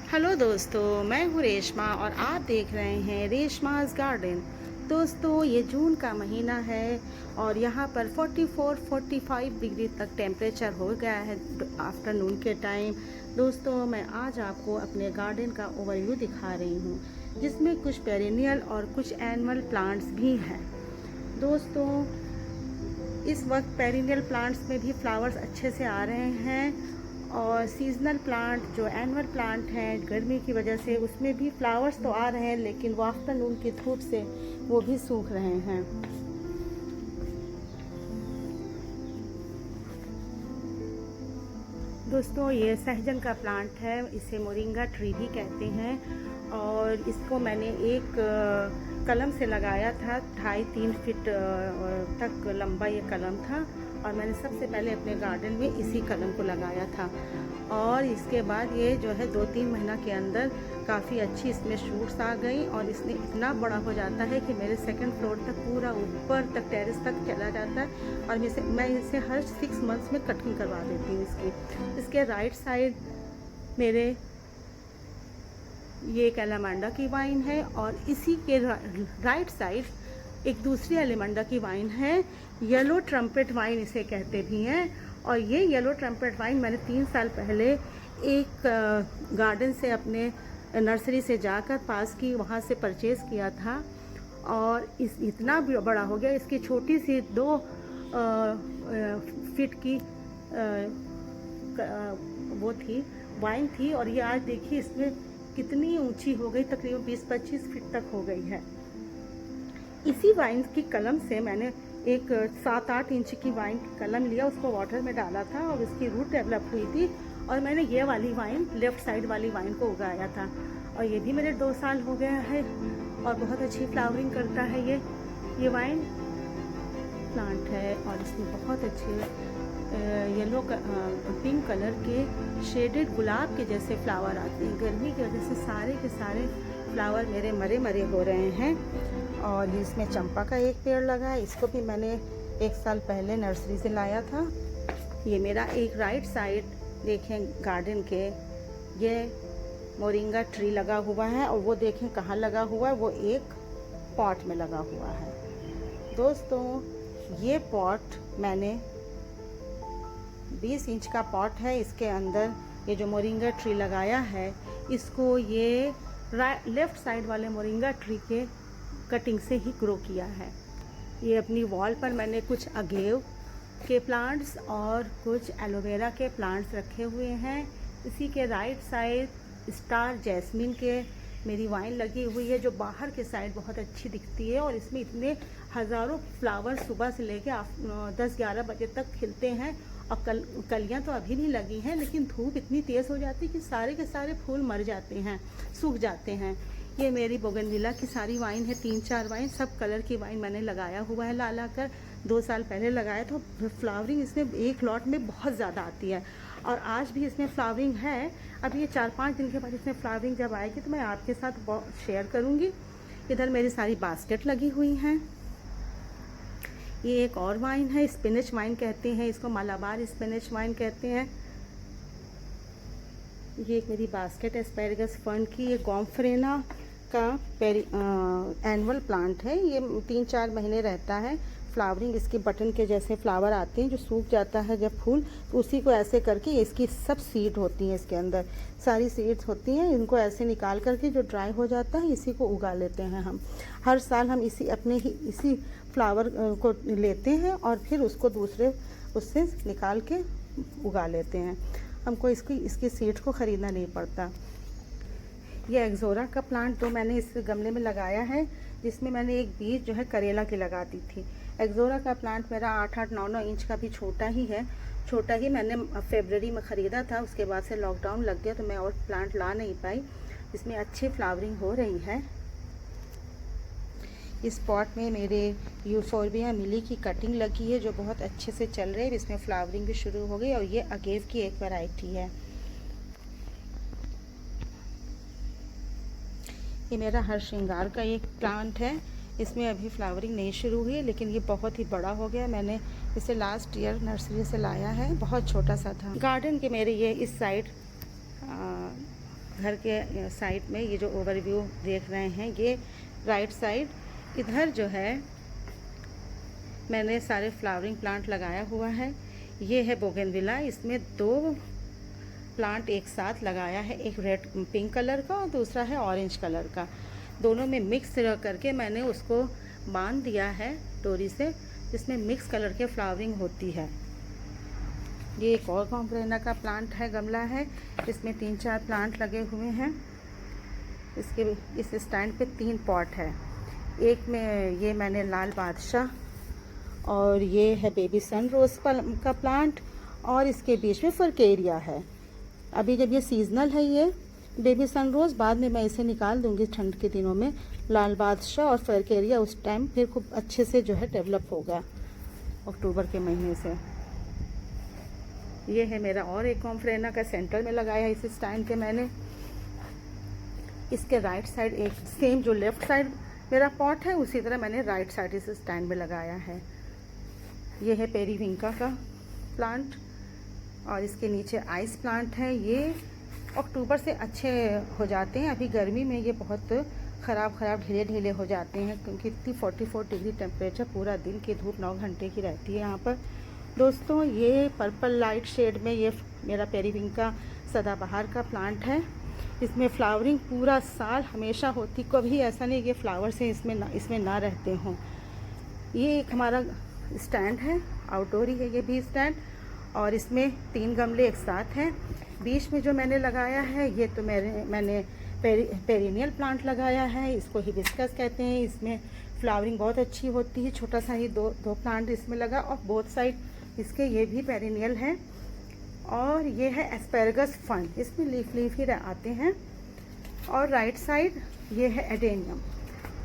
Hello दोस्तों, मैं हूँ रेशमा और आप देख रहे हैं रेशमा's गार्डन। दोस्तों, ये जून का महीना है और यहाँ पर 44-45 डिग्री तक टेम्परेचर हो गया है आफ्टरनून के टाइम। दोस्तों, मैं आज आपको अपने गार्डन का ओवरव्यू दिखा रही हूँ, जिसमें कुछ पेरेनियल और कुछ एनुअल प्लांट्स भी हैं। दोस्तों, इस वक्त पेरिनियल प्लांट्स में भी फ्लावर्स अच्छे से आ रहे हैं और सीजनल प्लांट जो एनुअल प्लांट हैं, गर्मी की वजह से उसमें भी फ्लावर्स तो आ रहे हैं, लेकिन वो आफ्टरनून की धूप से वो भी सूख रहे हैं। दोस्तों, ये सहजन का प्लांट है, इसे मोरिंगा ट्री भी कहते हैं और इसको मैंने एक कलम से लगाया था। 2.5-3 फीट तक लंबा ये कलम था और मैंने सबसे पहले अपने गार्डन में इसी कलम को लगाया था और इसके बाद ये जो है 2-3 महीना के अंदर काफ़ी अच्छी इसमें शूट्स आ गई और इसने इतना बड़ा हो जाता है कि मेरे सेकंड फ्लोर तक, पूरा ऊपर तक, टेरेस तक चला जाता है और मैं इसे हर 6 मंथ्स में कटिंग करवा देती हूँ। इसके राइट साइड मेरे ये एक एलामांडा की वाइन है और इसी के राइट साइड एक दूसरी एलामांडा की वाइन है। येलो ट्रम्पेट वाइन इसे कहते भी हैं और ये येलो ट्रम्पेट वाइन मैंने 3 साल पहले एक गार्डन से, अपने नर्सरी से जाकर पास की, वहाँ से परचेज़ किया था और इतना बड़ा हो गया। इसकी छोटी सी 2 फीट की वो थी, वाइन थी और ये आज देखिए इसमें कितनी ऊंची हो गई, तकरीबन 20-25 फीट तक हो गई है। इसी वाइन की कलम से मैंने एक 7-8 इंच की वाइन की कलम लिया, उसको वाटर में डाला था और उसकी रूट डेवलप हुई थी और मैंने ये वाली वाइन, लेफ़्ट साइड वाली वाइन को उगाया था और ये भी मेरे 2 साल हो गया है और बहुत अच्छी फ्लावरिंग करता है। ये वाइन प्लांट है और इसमें बहुत अच्छे येलो पिंक कलर के शेडेड गुलाब के जैसे फ्लावर आते हैं। गर्मी की वजह से सारे के सारे फ्लावर मेरे मरे मरे हो रहे हैं और इसमें चंपा का एक पेड़ लगा है, इसको भी मैंने 1 साल पहले नर्सरी से लाया था। ये मेरा एक राइट साइड देखें गार्डन के, ये मोरिंगा ट्री लगा हुआ है और वो देखें कहाँ लगा हुआ है, वो एक पॉट में लगा हुआ है। दोस्तों, ये पॉट मैंने 20 इंच का पॉट है, इसके अंदर ये जो मोरिंगा ट्री लगाया है, इसको ये लेफ़्ट साइड वाले मोरिंगा ट्री के कटिंग से ही ग्रो किया है। ये अपनी वॉल पर मैंने कुछ अगेव के प्लांट्स और कुछ एलोवेरा के प्लांट्स रखे हुए हैं। इसी के राइट साइड स्टार जैस्मिन के मेरी वाइन लगी हुई है, जो बाहर के साइड बहुत अच्छी दिखती है और इसमें इतने हज़ारों फ्लावर सुबह से लेके 10-11 बजे तक खिलते हैं और कलियाँ तो अभी भी लगी हैं, लेकिन धूप इतनी तेज़ हो जाती है कि सारे के सारे फूल मर जाते हैं, सूख जाते हैं। ये मेरी बोगनविला की सारी वाइन है, 3-4 वाइन, सब कलर की वाइन मैंने लगाया हुआ है ला कर। 2 साल पहले लगाया तो फ्लावरिंग इसमें एक लॉट में बहुत ज़्यादा आती है और आज भी इसमें फ्लावरिंग है। अब ये 4-5 दिन के बाद इसमें फ्लावरिंग जब आएगी तो मैं आपके साथ शेयर करूँगी। इधर मेरी सारी बास्केट लगी हुई हैं। ये एक और वाइन है, स्पिनच वाइन कहते हैं इसको, मालाबार स्पिनच वाइन कहते हैं। ये एक मेरी बास्केट एस्पैरागस फर्न की, ये गॉम्फ्रेना का एनुअल प्लांट है। ये 3-4 महीने रहता है। फ्लावरिंग इसके बटन के जैसे फ्लावर आते हैं, जो सूख जाता है जब फूल, तो उसी को ऐसे करके इसकी सब सीड होती हैं, इसके अंदर सारी सीड्स होती हैं। इनको ऐसे निकाल करके जो ड्राई हो जाता है, इसी को उगा लेते हैं हम। हर साल हम इसी फ्लावर को लेते हैं और फिर उसको दूसरे उससे निकाल के उगा लेते हैं। हमको इसकी सीड्स को ख़रीदना नहीं पड़ता। ये एक्जोरा का प्लांट जो मैंने इस गमले में लगाया है, जिसमें मैंने एक बीज जो है करेला की लगा दी थी। एक्जोरा का प्लांट मेरा 8-8, 9-9 इंच का भी छोटा ही है, छोटा ही मैंने फरवरी में ख़रीदा था। उसके बाद से लॉकडाउन लग गया तो मैं और प्लांट ला नहीं पाई। इसमें अच्छी फ्लावरिंग हो रही है। इस पॉट में मेरे यूफोर्बिया मिली की कटिंग लगी है, जो बहुत अच्छे से चल रही है। इसमें फ्लावरिंग भी शुरू हो गई और ये अगेव की एक वैरायटी है। ये मेरा हर श्रृंगार का एक प्लांट है, इसमें अभी फ्लावरिंग नहीं शुरू हुई है, लेकिन ये बहुत ही बड़ा हो गया। मैंने इसे लास्ट ईयर नर्सरी से लाया है, बहुत छोटा सा था। गार्डन के मेरे ये इस साइड घर के साइड में ये जो ओवरव्यू देख रहे हैं, ये राइट साइड इधर जो है मैंने सारे फ्लावरिंग प्लांट लगाया हुआ है। ये है बोगनविला, इसमें 2 प्लांट एक साथ लगाया है, एक रेड पिंक कलर का और दूसरा है ऑरेंज कलर का। दोनों में मिक्स करके मैंने उसको बांध दिया है डोरी से, जिसमें मिक्स कलर के फ्लावरिंग होती है। ये एक और कॉम्ब्रेना का प्लांट है, गमला है, इसमें 3-4 प्लांट लगे हुए हैं। इसके इस स्टैंड पे 3 पॉट है। एक में ये मैंने लाल बादशाह, और ये है बेबी सन रोज़ का प्लांट, और इसके बीच में फरकेरिया है। अभी जब ये सीजनल है ये बेबी सन रोज़, बाद में मैं इसे निकाल दूंगी ठंड के दिनों में। लाल बादशाह और फरकेरिया उस टाइम फिर खूब अच्छे से जो है डेवलप होगा, अक्टूबर के महीने से। ये है मेरा और एक कॉम्फ्रेना का सेंटर में लगाया है इस स्टैंड के मैंने। इसके राइट साइड एक सेम जो लेफ़्ट साइड मेरा पॉट है, उसी तरह मैंने राइट साइड इस स्टैंड में लगाया है। ये है पेरीविंका का प्लांट, और इसके नीचे आइस प्लांट है। ये अक्टूबर से अच्छे हो जाते हैं। अभी गर्मी में ये बहुत ख़राब ढीले ढीले हो जाते हैं, क्योंकि इतनी 44 डिग्री टेम्परेचर पूरा दिन की धूप 9 घंटे की रहती है यहाँ पर। दोस्तों, ये पर्पल लाइट शेड में ये मेरा पेरीविंका सदाबहार का प्लांट है। इसमें फ्लावरिंग पूरा साल हमेशा होती, कभी ऐसा नहीं कि फ्लावर से इसमें ना रहते हों। ये एक हमारा स्टैंड है, आउटडोर ही है ये भी स्टैंड, और इसमें 3 गमले एक साथ हैं। बीच में जो मैंने लगाया है, ये तो मैंने पेरिनियल प्लांट लगाया है, इसको हिबिस्कस कहते हैं। इसमें फ्लावरिंग बहुत अच्छी होती है। छोटा सा ही दो प्लांट इसमें लगा, और बोथ साइड इसके ये भी पेरिनियल है। और ये है एस्पेरेगस फन, इसमें लीफ ही आते हैं। और राइट साइड ये है एडेनियम।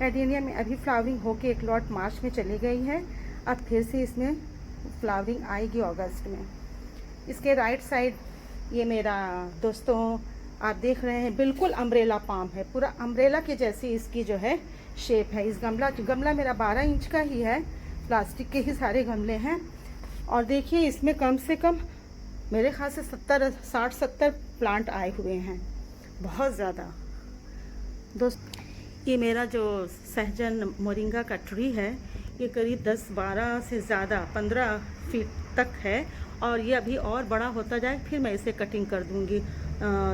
एडेनियम में अभी फ्लावरिंग होके एक लॉट मार्च में चली गई है, अब फिर से इसमें फ्लावरिंग आएगी अगस्त में। इसके राइट साइड ये मेरा दोस्तों आप देख रहे हैं, बिल्कुल अम्ब्रेला पाम है, पूरा अम्ब्रेला के जैसी इसकी जो है शेप है। इस गमला मेरा 12 इंच का ही है, प्लास्टिक के ही सारे गमले हैं। और देखिए इसमें कम से कम मेरे ख्याल से 60-70 प्लांट आए हुए हैं, बहुत ज़्यादा। दोस्त, ये मेरा जो सहजन मोरिंगा का ट्री है, ये करीब 10-12 से ज़्यादा 15 फीट तक है, और ये अभी और बड़ा होता जाए, फिर मैं इसे कटिंग कर दूँगी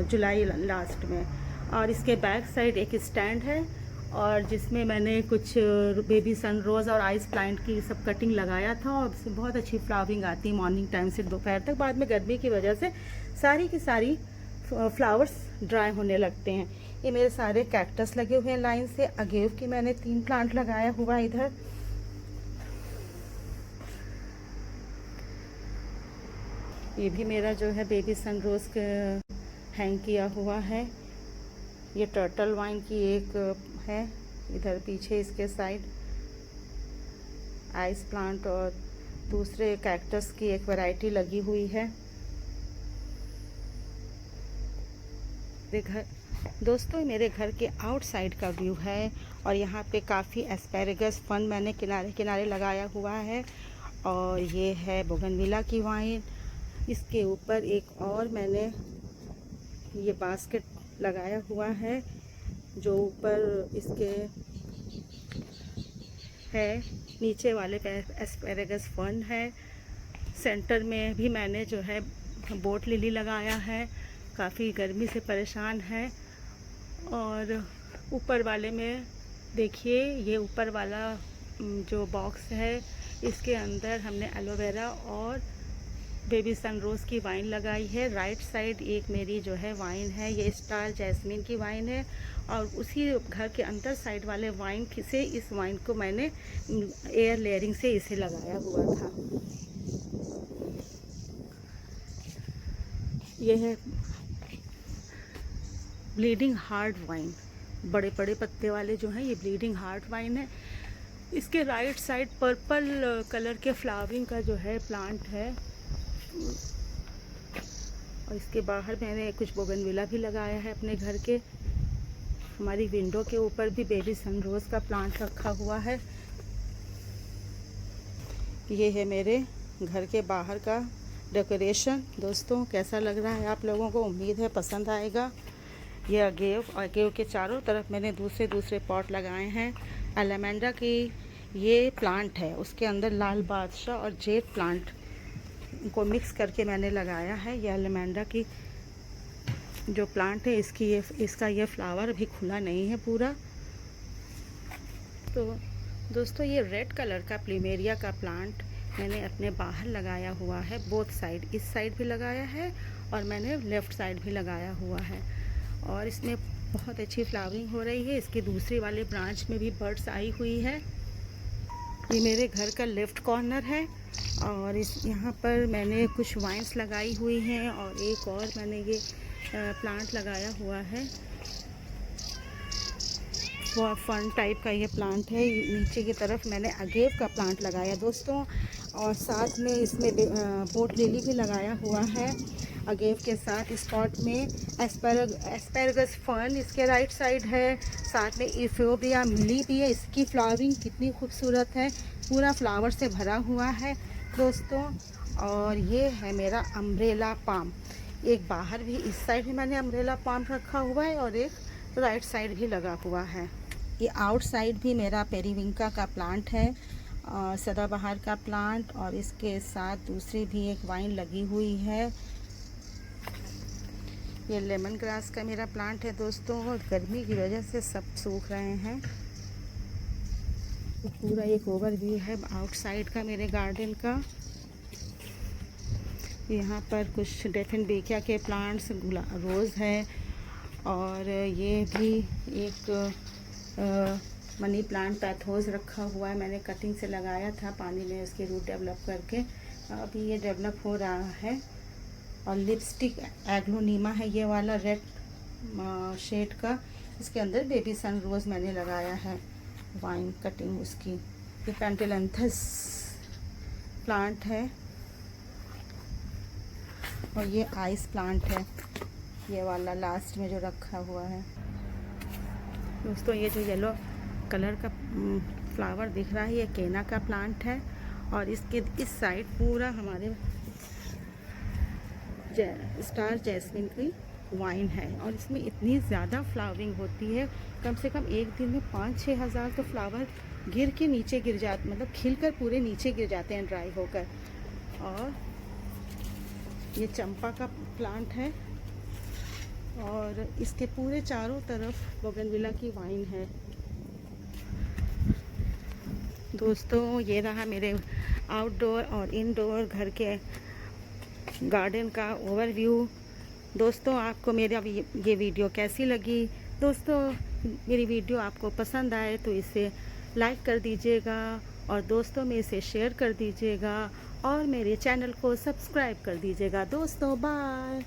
जुलाई लास्ट में। और इसके बैक साइड एक स्टैंड है, और जिसमें मैंने कुछ बेबी सन रोज़ और आइस प्लांट की सब कटिंग लगाया था, और इसमें बहुत अच्छी फ्लावरिंग आती है मॉर्निंग टाइम से दोपहर तक। बाद में गर्मी की वजह से सारी की सारी फ्लावर्स ड्राई होने लगते हैं। ये मेरे सारे कैक्टस लगे हुए हैं लाइन से। अगेव की मैंने 3 प्लांट लगाया हुआ इधर। ये भी मेरा जो है बेबी सन रोज़ हैंग किया हुआ है। ये टर्टल वाइन की एक है, इधर पीछे इसके साइड आइस प्लांट, और दूसरे कैक्टस की एक वैरायटी लगी हुई है। दोस्तों, मेरे घर के आउटसाइड का व्यू है, और यहाँ पे काफ़ी एस्पेरेगस फन मैंने किनारे किनारे लगाया हुआ है। और ये है बोगनविला की वाइन। इसके ऊपर एक और मैंने ये बास्केट लगाया हुआ है, जो ऊपर इसके है, नीचे वाले पे एस्पेरेगस फन है। सेंटर में भी मैंने जो है बोट लिली लगाया है, काफ़ी गर्मी से परेशान है। और ऊपर वाले में देखिए, ये ऊपर वाला जो बॉक्स है, इसके अंदर हमने एलोवेरा और बेबी सन रोज़ की वाइन लगाई है। राइट साइड एक मेरी जो है वाइन है, ये स्टार जैस्मिन की वाइन है, और उसी घर के अंदर साइड वाले वाइन से इस वाइन को मैंने एयर लेयरिंग से इसे लगाया हुआ था। ये है ब्लीडिंग हार्ट वाइन, बड़े बड़े पत्ते वाले जो हैं, ये ब्लीडिंग हार्ट वाइन है। इसके राइट साइड पर्पल कलर के फ्लावरिंग का जो है प्लांट है, और इसके बाहर मैंने कुछ बोगनविला भी लगाया है अपने घर के। हमारी विंडो के ऊपर भी बेबी सन रोज़ का प्लांट रखा हुआ है। ये है मेरे घर के बाहर का डेकोरेशन। दोस्तों, कैसा लग रहा है आप लोगों को? उम्मीद है पसंद आएगा। ये अगेव के चारों तरफ मैंने दूसरे पॉट लगाए हैं। एलेमेंडा की ये प्लांट है, उसके अंदर लाल बादशाह और जेट प्लांट को मिक्स करके मैंने लगाया है। ये एलेमेंडा की जो प्लांट है इसका ये फ्लावर अभी खुला नहीं है पूरा। तो दोस्तों ये रेड कलर का प्लूमेरिया का प्लांट मैंने अपने बाहर लगाया हुआ है, बोथ साइड, इस साइड भी लगाया है और मैंने लेफ़्ट साइड भी लगाया हुआ है और इसमें बहुत अच्छी फ्लावरिंग हो रही है। इसके दूसरी वाले ब्रांच में भी बर्ड्स आई हुई है। ये मेरे घर का लेफ़्ट कॉर्नर है और यहाँ पर मैंने कुछ वाइन्स लगाई हुई हैं और एक और मैंने ये प्लांट लगाया हुआ है, वो फन टाइप का ये प्लांट है। नीचे की तरफ मैंने अगेव का प्लांट लगाया दोस्तों और साथ में इसमें पोर्ट लिली भी लगाया हुआ है अगेव के साथ। इस पॉट में एस्पैरागस फर्न इसके राइट साइड है, साथ में इफोबिया मिली भी है। इसकी फ्लावरिंग कितनी खूबसूरत है, पूरा फ्लावर से भरा हुआ है दोस्तों। और ये है मेरा अम्ब्रेला पाम, एक बाहर भी, इस साइड भी मैंने अम्ब्रेला पाम रखा हुआ है और एक राइट साइड भी लगा हुआ है। ये आउटसाइड भी मेरा पेरीविंका का प्लांट है, सदाबहार का प्लांट, और इसके साथ दूसरी भी एक वाइन लगी हुई है। ये लेमन ग्रास का मेरा प्लांट है दोस्तों, और गर्मी की वजह से सब सूख रहे हैं। तो पूरा एक ओवरव्यू है आउटसाइड का मेरे गार्डन का। यहाँ पर कुछ डेफिनबेकिया के प्लांट्स, रोज़ है और ये भी एक मनी प्लांट पैथोज रखा हुआ है, मैंने कटिंग से लगाया था पानी में उसके रूट डेवलप करके, अभी ये डेवलप हो रहा है। और लिपस्टिक एग्लोनीमा है ये वाला रेड शेड का, इसके अंदर बेबी सन रोज़ मैंने लगाया है, वाइन कटिंग उसकी। ये पेंटेलेंथस प्लांट है और ये आइस प्लांट है, ये वाला लास्ट में जो रखा हुआ है दोस्तों। ये जो येलो कलर का फ्लावर दिख रहा है ये केना का प्लांट है और इसके इस साइड पूरा हमारे स्टार जैस्मिन की वाइन है और इसमें इतनी ज़्यादा फ्लावरिंग होती है, कम से कम एक दिन में 5-6 हज़ार तो फ्लावर गिर के नीचे गिर जाते, मतलब खिलकर पूरे नीचे गिर जाते हैं ड्राई होकर। और ये चंपा का प्लांट है और इसके पूरे चारों तरफ बोगनविला की वाइन है दोस्तों। ये रहा मेरे आउटडोर और इनडोर घर के गार्डन का ओवरव्यू। दोस्तों आपको मेरा ये वीडियो कैसी लगी? दोस्तों मेरी वीडियो आपको पसंद आए तो इसे लाइक कर दीजिएगा और दोस्तों में इसे शेयर कर दीजिएगा और मेरे चैनल को सब्सक्राइब कर दीजिएगा दोस्तों। बाय।